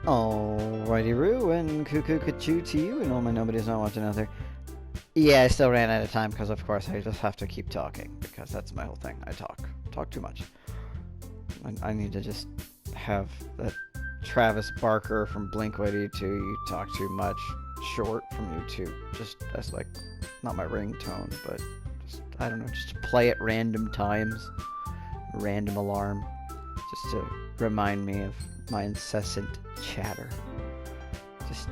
Alrighty, Roo, and cuckoo cuckoo to you, and all my nobody's not watching out there. Yeah, I still ran out of time because, of course, I just have to keep talking because that's my whole thing. I talk too much. I need to just have that Travis Barker from Blink-182, you talk too much, short from YouTube. Just as like, not my ringtone, but just, I don't know, just to play at random times, random alarm, just to remind me of my incessant chatter. Just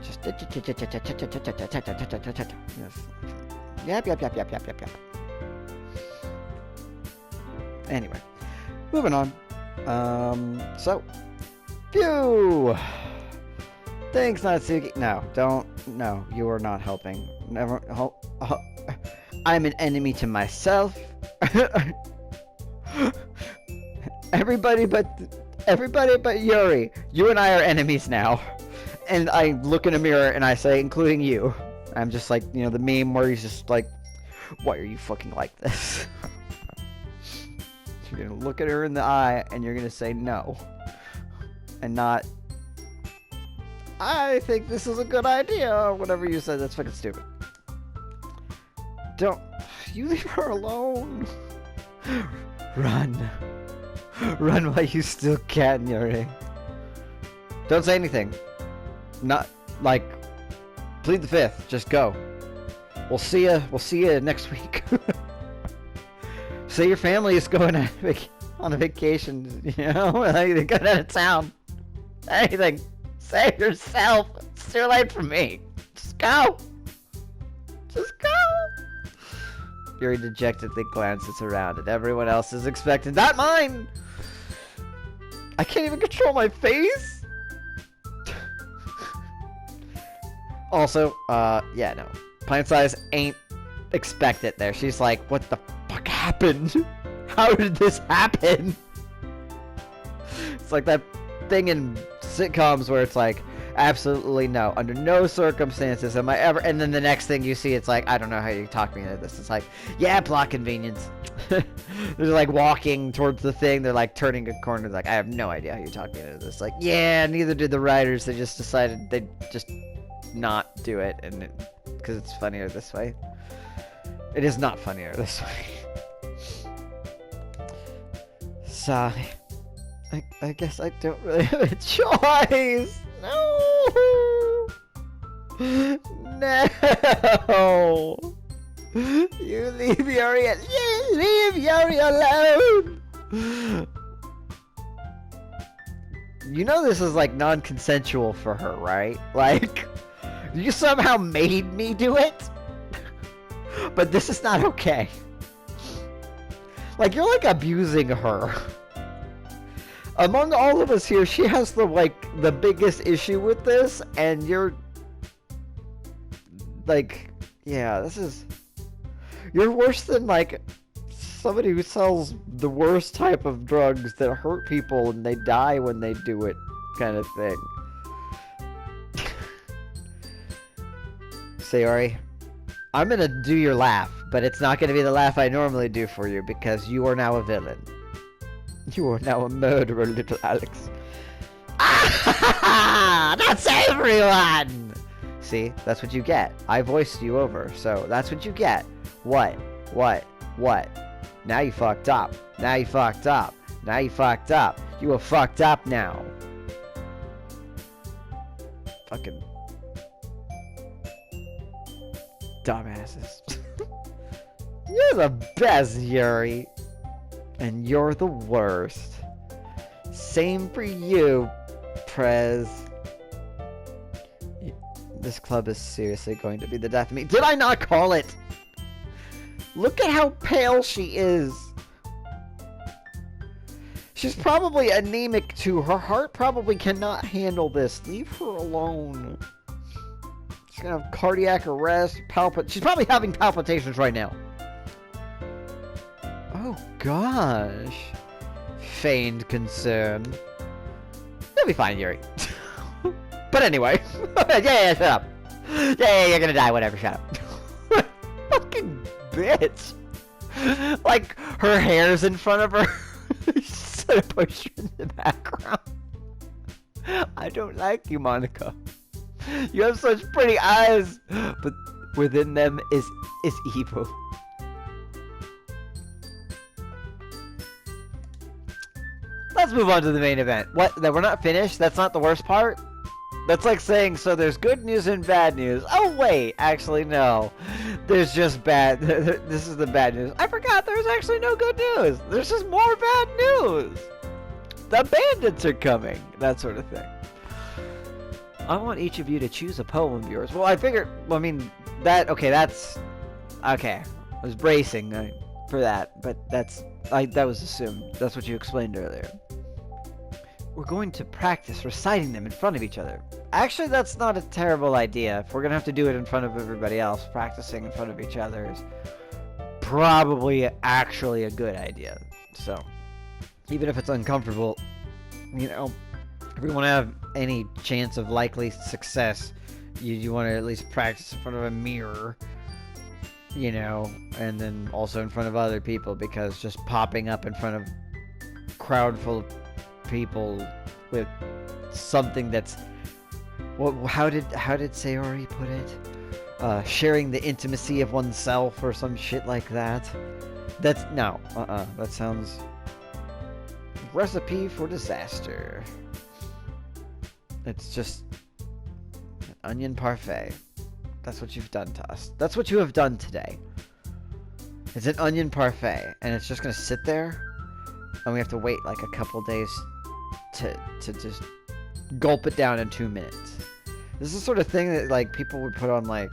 yap. Anyway, moving on. So, phew! Thanks, Natsuki. No, don't. No, you are not helping. Never. I'm an enemy to myself. Everybody but Yuri. You and I are enemies now. And I look in a mirror and I say, including you. I'm just like, you know, the meme where he's just like, why are you fucking like this? You're gonna look at her in the eye and you're gonna say no. And not, I think this is a good idea, or whatever you said. That's fucking stupid. Don't, you leave her alone. Run. Run while you still can, Yuri. Don't say anything. Not, like, plead the fifth. Just go. We'll see ya next week. Say your family is going on a vacation, you know? They're going out of town. Anything. Say it yourself. It's too late for me. Just go. Just go. Yuri dejectedly glances around and everyone else is expecting. Not mine! I can't even control my face? Also, yeah, no. Pint Size ain't expect it there. She's like, what the fuck happened? How did this happen? It's like that thing in sitcoms where it's like, absolutely no. Under no circumstances am I ever... And then the next thing you see, it's like, I don't know how you talk me into this. It's like, yeah, plot convenience. They're like walking towards the thing. They're like turning a corner. Like, I have no idea how you talk me into this. Like, yeah, neither did the writers. They just decided they'd just not do it. And because it's funnier this way. It is not funnier this way. Sigh. I guess I don't really have a choice. No. No. You leave Yuri. You leave Yuri alone. You know this is like non-consensual for her, right? Like, you somehow made me do it. But this is not okay. Like, you're like abusing her. Among all of us here, she has the biggest issue with this, and you're like, yeah, this is, you're worse than like somebody who sells the worst type of drugs that hurt people and they die when they do it, kind of thing. Sayori, I'm gonna do your laugh, but it's not gonna be the laugh I normally do for you because you are now a villain. You are now a murderer, little Alex. Ah! That's everyone! See, that's what you get. I voiced you over, so that's what you get. What? Now you fucked up. Now you fucked up. Now you fucked up. You are fucked up now. Fucking dumbasses. You're the best, Yuri. And you're the worst. Same for you, Prez. This club is seriously going to be the death of me. Did I not call it? Look at how pale she is. She's probably anemic too. Her heart probably cannot handle this. Leave her alone. She's gonna have cardiac arrest, she's probably having palpitations right now. Oh gosh. Feigned concern. You'll be fine, Yuri. But anyway. yeah, shut up. Yeah, you're gonna die, whatever, shut up. Fucking bitch. Like, her hair's in front of her. Just sort of push her in the background. I don't like you, Monica. You have such pretty eyes, but within them is evil. Let's move on to the main event. What? That we're not finished? That's not the worst part? That's like saying, so there's good news and bad news. Oh, wait. Actually, no. There's just bad. This is the bad news. I forgot there's actually no good news. There's just more bad news. The bandits are coming. That sort of thing. I want each of you to choose a poem of yours. Well, I figured, well, I mean, that, okay, that's, okay. I was bracing for that, but that was assumed. That's what you explained earlier. We're going to practice reciting them in front of each other. Actually, that's not a terrible idea. If we're going to have to do it in front of everybody else, practicing in front of each other is probably actually a good idea. So, even if it's uncomfortable, you know, if we want to have any chance of likely success, you want to at least practice in front of a mirror, you know, and then also in front of other people, because just popping up in front of a crowd full of people with something that's, well, how did Sayori put it? Sharing the intimacy of oneself or some shit like that. That's no, that sounds recipe for disaster. It's just an onion parfait. That's what you've done to us. That's what you have done today. It's an onion parfait, and it's just gonna sit there, and we have to wait like a couple days to just gulp it down in 2 minutes. This is the sort of thing that like people would put on like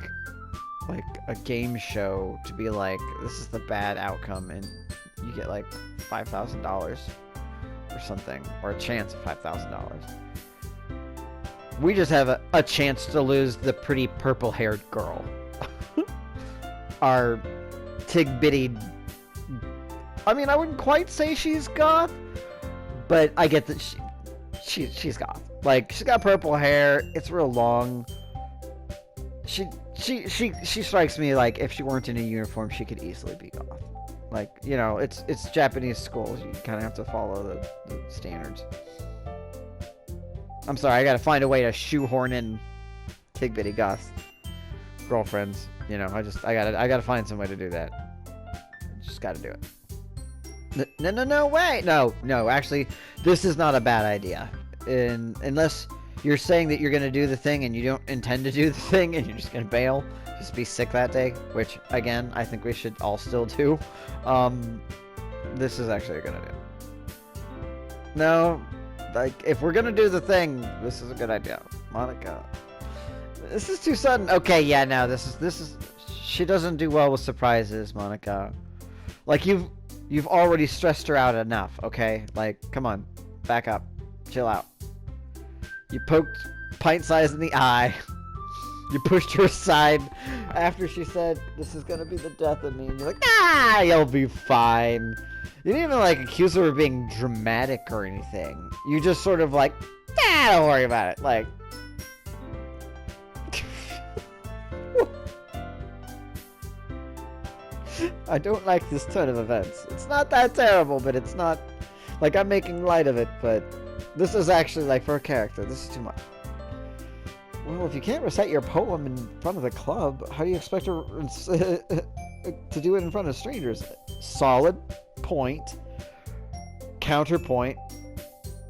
a game show to be like, this is the bad outcome, and you get like $5,000 or something, or a chance of $5,000. We just have a chance to lose the pretty purple-haired girl. Our tig-bitty... I mean, I wouldn't quite say she's goth, but I get that she's goth. Like, she's got purple hair, it's real long. She strikes me like if she weren't in a uniform, she could easily be goth. Like, you know, it's Japanese schools. You kind of have to follow the standards. I'm sorry, I gotta find a way to shoehorn in tig-bitty goth girlfriends. You know, I gotta find some way to do that. Just gotta do it. No, wait! No, actually, this is not a bad idea. Unless you're saying that you're gonna do the thing and you don't intend to do the thing and you're just gonna bail, just be sick that day, which, again, I think we should all still do. This is actually a good idea. No, like, if we're gonna do the thing, this is a good idea. Monica. This is too sudden. Okay, yeah, no, this is... She doesn't do well with surprises, Monica. Like, you've already stressed her out enough, okay? Like, come on. Back up. Chill out. You poked pint-size in the eye. You pushed her aside after she said, this is gonna be the death of me. And you're like, ah, you'll be fine. You didn't even, like, accuse her of being dramatic or anything. You just sort of like, ah, don't worry about it. Like... I don't like this turn of events. It's not that terrible, but it's not... Like, I'm making light of it, but... This is actually, like, for a character. This is too much. Well, if you can't recite your poem in front of the club, how do you expect to do it in front of strangers? Solid point. Counterpoint.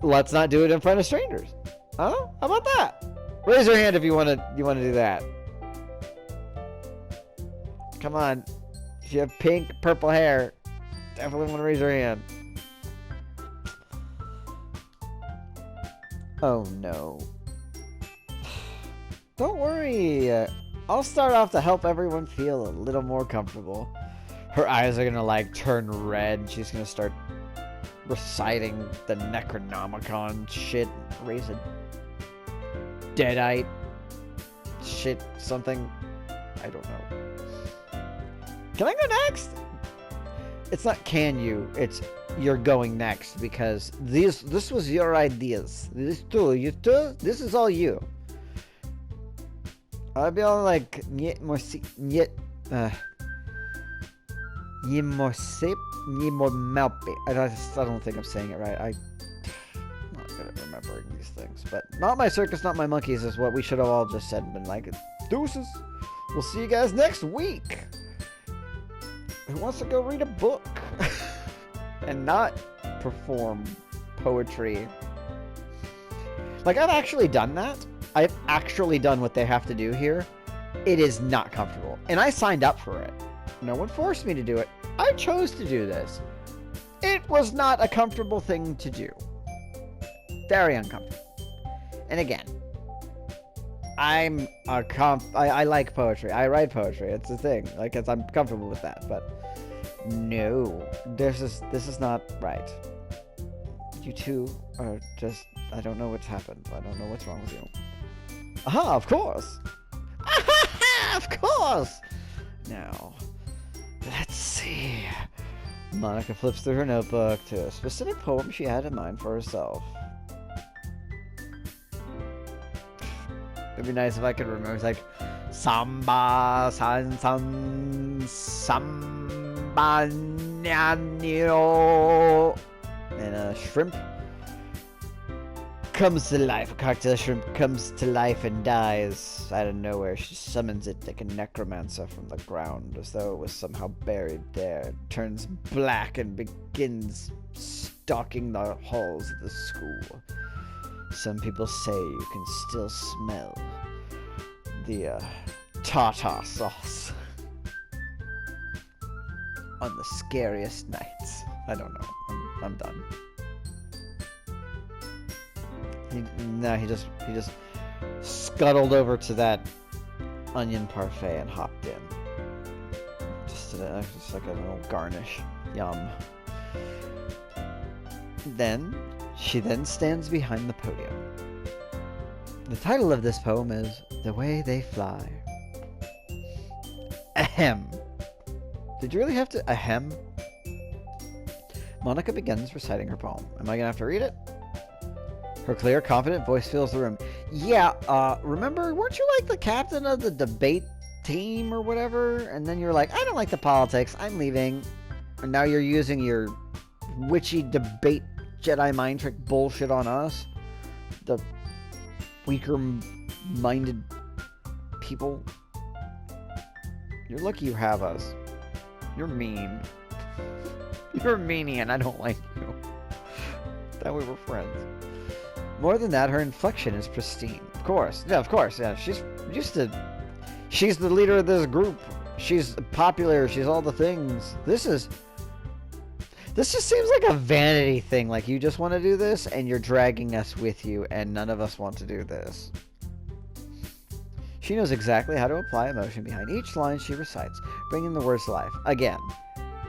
Let's not do it in front of strangers. Huh? How about that? Raise your hand if you want to do that. Come on. If you have pink, purple hair, definitely want to raise your hand. Oh no. Don't worry. I'll start off to help everyone feel a little more comfortable. Her eyes are gonna like turn red. She's gonna start reciting the Necronomicon shit. Raise a deadite shit something. I don't know. Can I go next? It's not can you, it's you're going next, because this was your ideas. This is all you. I'll be all like I don't think I'm saying it right. I'm not gonna remember offering these things. But not my circus, not my monkeys is what we should have all just said and been like, deuces. We'll see you guys next week. Who wants to go read a book and not perform poetry? Like, I've actually done that. I've actually done what they have to do here. It is not comfortable. And I signed up for it. No one forced me to do it. I chose to do this. It was not a comfortable thing to do. Very uncomfortable. And again, I like poetry. I write poetry. It's a thing. Like, I'm comfortable with that. But no, this is not right. You two are just, I don't know what's happened. I don't know what's wrong with you. Aha, of course. Aha, of course. Now, let's see. Monica flips through her notebook to a specific poem she had in mind for herself. It'd be nice if I could remember, it's like, Samba, san, samba, nyanyo. And a shrimp comes to life. A cocktail shrimp comes to life and dies out of nowhere. She summons it like a necromancer from the ground, as though it was somehow buried there. It turns black and begins stalking the halls of the school. Some people say you can still smell the tartar sauce on the scariest nights. I don't know. I'm done. He just scuttled over to that onion parfait and hopped in. Just like a little garnish. Yum. She stands behind the podium. The title of this poem is The Way They Fly. Ahem. Did you really have to ahem? Monica begins reciting her poem. Am I gonna have to read it? Her clear, confident voice fills the room. Yeah, remember, weren't you like the captain of the debate team or whatever? And then you're like, I don't like the politics, I'm leaving. And now you're using your witchy debate Jedi mind trick bullshit on us? The weaker-minded people? You're lucky you have us. You're mean. You're a meanie and I don't like you. Thought we were friends. More than that, her inflection is pristine. Of course. Yeah, of course. Yeah, she's the leader of this group. She's popular. She's all the things. This just seems like a vanity thing. Like, you just want to do this and you're dragging us with you and none of us want to do this. She knows exactly how to apply emotion behind each line she recites, bringing the words to life. Again,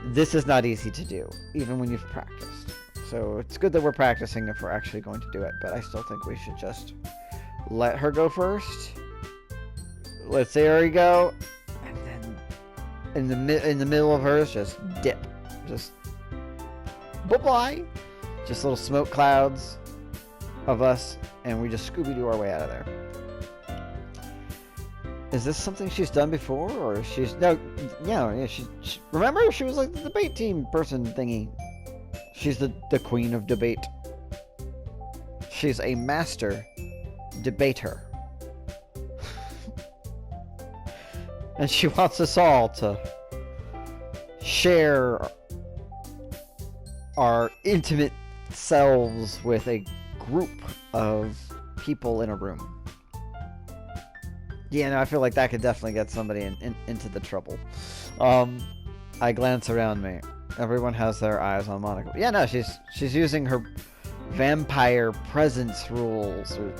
this is not easy to do, even when you've practiced. So it's good that we're practicing if we're actually going to do it, but I still think we should just let her go first. Let Sayori go, and then in the middle of hers, just dip. Just bye-bye. Just little smoke clouds of us, and we just Scooby-Doo our way out of there. Is this something she's done before, or she's... No, yeah, she remember? She was like the debate team person thingy. She's the queen of debate. She's a master debater. And she wants us all to share our intimate selves with a group of people in a room. Yeah, no, I feel like that could definitely get somebody into the trouble. I glance around me. Everyone has their eyes on Monica. Yeah, no, she's using her vampire presence rules or,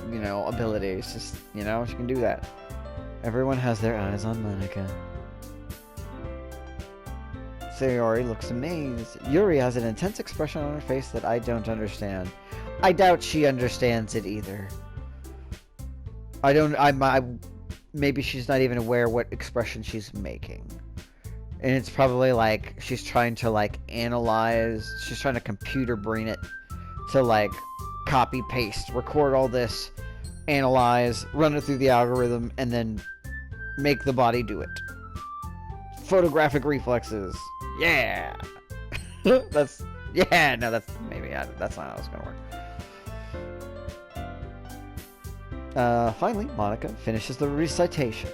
abilities. Just, she can do that. Everyone has their eyes on Monica. Sayori looks amazed. Yuri has an intense expression on her face that I don't understand. I doubt she understands it either. Maybe she's not even aware what expression she's making. And it's probably like she's trying to analyze, she's trying to computer brain it to copy paste, record all this, analyze, run it through the algorithm, and then make the body do it. Photographic reflexes. Yeah. That's not how it's gonna work. Finally, Monica finishes the recitation.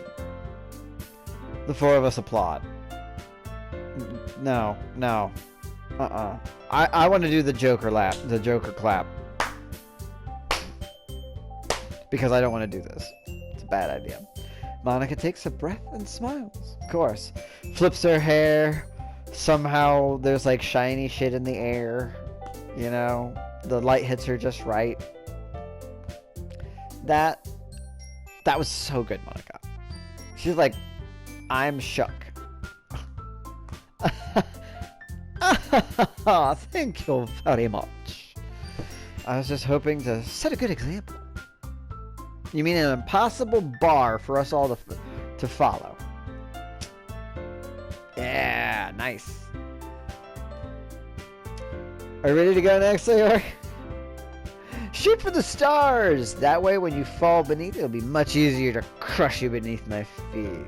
The four of us applaud. No. I want to do the Joker clap. Because I don't want to do this. It's a bad idea. Monica takes a breath and smiles. Of course. Flips her hair. Somehow there's like shiny shit in the air. You know? The light hits her just right. That was so good, Monica. She's like, I'm shook. Thank you very much. I was just hoping to set a good example. You mean an impossible bar for us all to follow? Yeah, nice. Are you ready to go next, Leor? Shoot for the stars! That way when you fall beneath, it'll be much easier to crush you beneath my feet.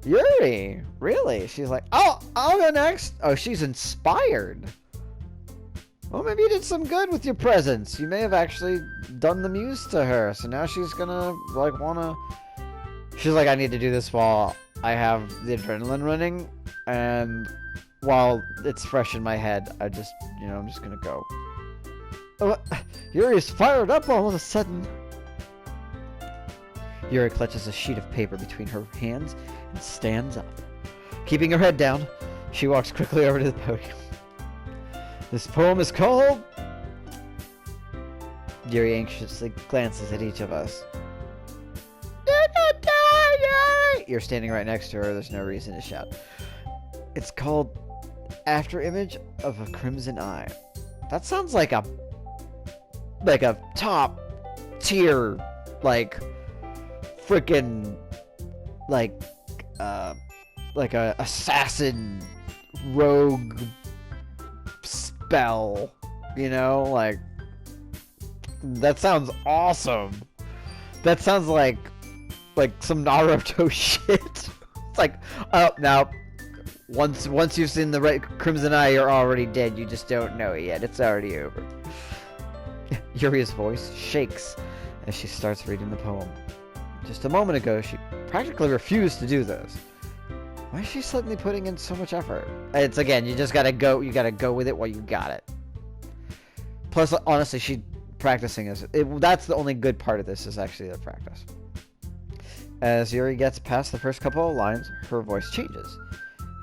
Yuri! Really? She's like, oh, I'll go next! Oh, she's inspired. Well, maybe you did some good with your presence. You may have actually done the muse to her. So now she's gonna, like, wanna... She's like, I need to do this while I have the adrenaline running. And while it's fresh in my head, I'm just gonna go. Oh, Yuri's fired up all of a sudden. Yuri clutches a sheet of paper between her hands and stands up. Keeping her head down, she walks quickly over to the podium. This poem is called... Yuri anxiously glances at each of us. You're standing right next to her, there's no reason to shout. It's called After Image of a Crimson Eye. That sounds like a top tier, like, freaking, like a assassin rogue spell, you know, like, that sounds awesome. That sounds like some Naruto shit. It's like, oh, now, once you've seen the red Crimson Eye, you're already dead. You just don't know it yet. It's already over. Yuri's voice shakes as she starts reading the poem. Just a moment ago, she practically refused to do this. Why is she suddenly putting in so much effort? It's, again, you just gotta go. You gotta go with it while you got it. Plus, honestly, she practicing is that's the only good part of this is actually the practice. As Yuri gets past the first couple of lines, her voice changes.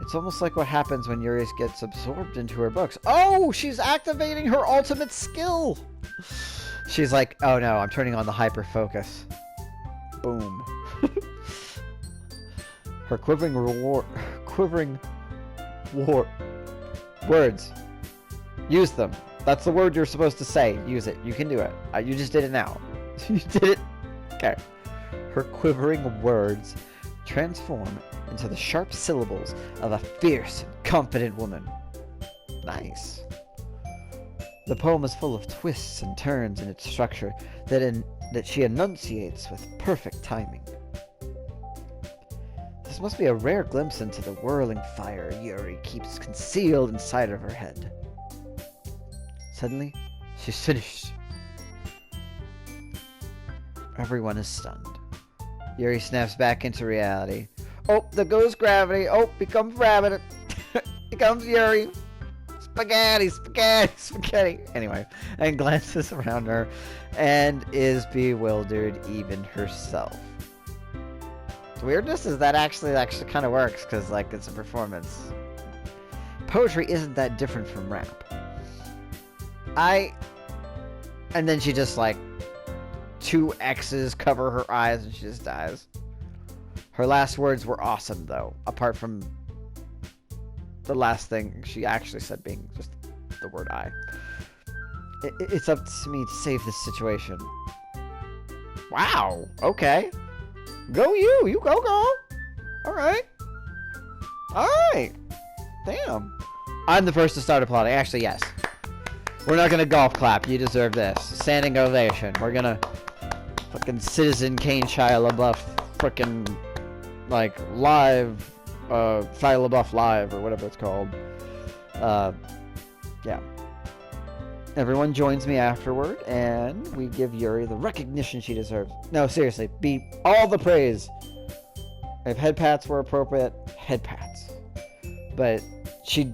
It's almost like what happens when Yuri gets absorbed into her books. Oh, she's activating her ultimate skill. She's like, oh no, I'm turning on the hyper focus. Boom. Her quivering words. Use them. That's the word you're supposed to say. Use it. You can do it. You just did it now. You did it. Okay. Her quivering words transform into the sharp syllables of a fierce and confident woman. Nice. The poem is full of twists and turns in its structure that she enunciates with perfect timing. This must be a rare glimpse into the whirling fire Yuri keeps concealed inside of her head. Suddenly, she's finished. Everyone is stunned. Yuri snaps back into reality. Oh, there goes gravity. Oh, becomes rabbit. Becomes Yuri. Spaghetti. Anyway, and glances around her and is bewildered even herself. The weirdness is that actually kind of works because, like, it's a performance. Poetry isn't that different from rap. And then she just, like, 2 X's cover her eyes and she just dies. Her last words were awesome, though, apart from the last thing she actually said being just the word I. It's up to me to save this situation. Wow, okay. Go you! You go, girl! Alright. Alright! Damn. I'm the first to start applauding. Actually, yes. We're not gonna golf clap. You deserve this. Standing ovation. We're gonna fucking Citizen Kane Shia LaBeouf frickin' like live Shia LaBeouf live or whatever it's called. Yeah. Everyone joins me afterward, and we give Yuri the recognition she deserves. No, seriously, be all the praise. If head pats were appropriate, head pats. But she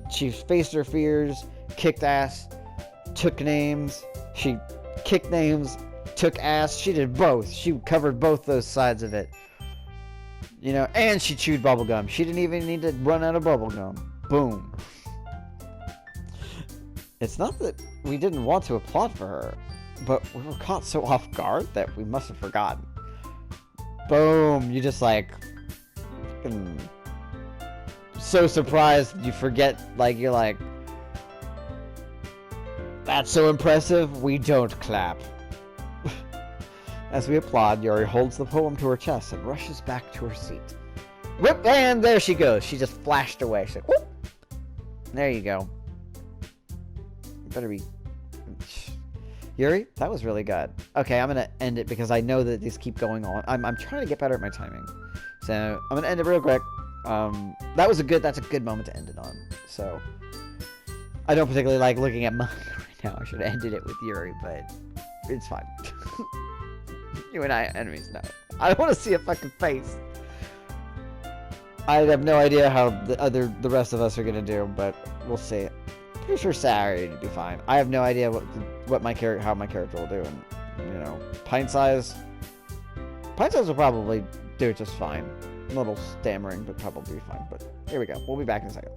faced her fears, kicked ass, took names. She kicked names, took ass. She did both. She covered both those sides of it. You know, and she chewed bubblegum. She didn't even need to run out of bubblegum. Boom. It's not that we didn't want to applaud for her, but we were caught so off guard that we must have forgotten. Boom. You just like... so surprised you forget, like, you're like... That's so impressive, we don't clap. As we applaud, Yuri holds the poem to her chest and rushes back to her seat. Whip, and there she goes. She just flashed away. She's like, whoop. There you go. Better be... Yuri, that was really good. Okay, I'm gonna end it because I know that these keep going on. I'm trying to get better at my timing. So, I'm gonna end it real quick. That's a good moment to end it on. So, I don't particularly like looking at mine right now. I should have ended it with Yuri, but it's fine. You and I are enemies now. I don't want to see a fucking face. I have no idea how the rest of us are gonna do, but we'll see. Pretty sure Saturday would be fine. I have no idea how my character will do, and you know, Pint Size will probably do just fine. A little stammering, but probably fine. But here we go. We'll be back in a second.